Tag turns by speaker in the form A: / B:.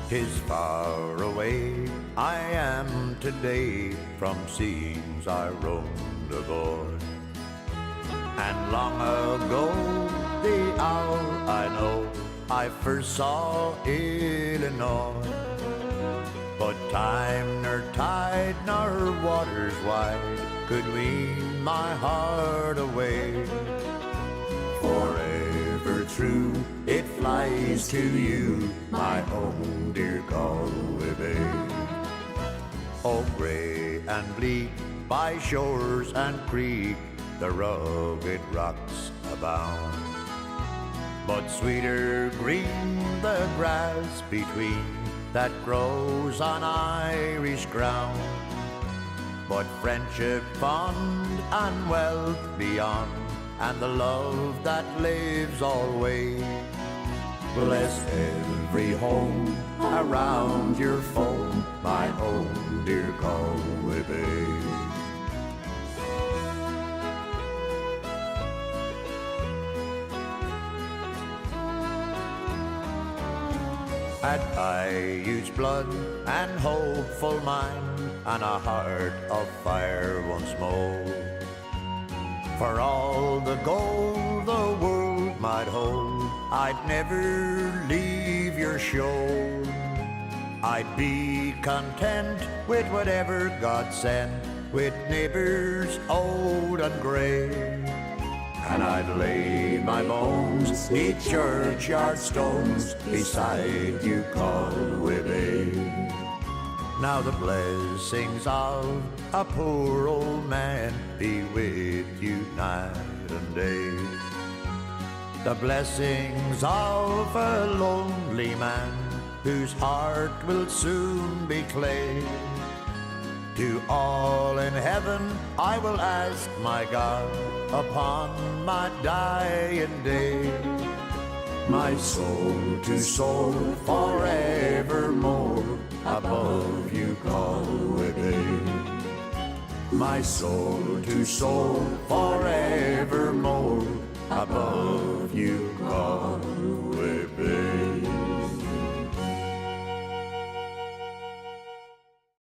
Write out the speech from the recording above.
A: 'Tis far away I am today from scenes I roamed aboard, and long ago, the hour I know I first saw Illinois. But time nor tide nor waters wide could wean my heart away. Forever true it flies to you, my own dear Galway Bay. Oh, grey and bleak by shores and creek the rugged rocks abound, but sweeter green the grass between that grows on Irish ground. But friendship fond and wealth beyond, and the love that lives always, bless every home around your foam, my own dear Galway Bay. Had I used blood and hopeful mind, and a heart of fire once more, for all the gold the world might hold, I'd never leave your shore. I'd be content with whatever God sent, with neighbours old and grey, and I'd lay my bones 'neath churchyard stones beside you, Galway Bay. Now the blessings of a poor old man be with you night and day. The blessings of a lonely man whose heart will soon be clay. To all in heaven I will ask my God upon my dying day. My soul to soul forevermore above you, Galway Bay. My soul to soul forevermore above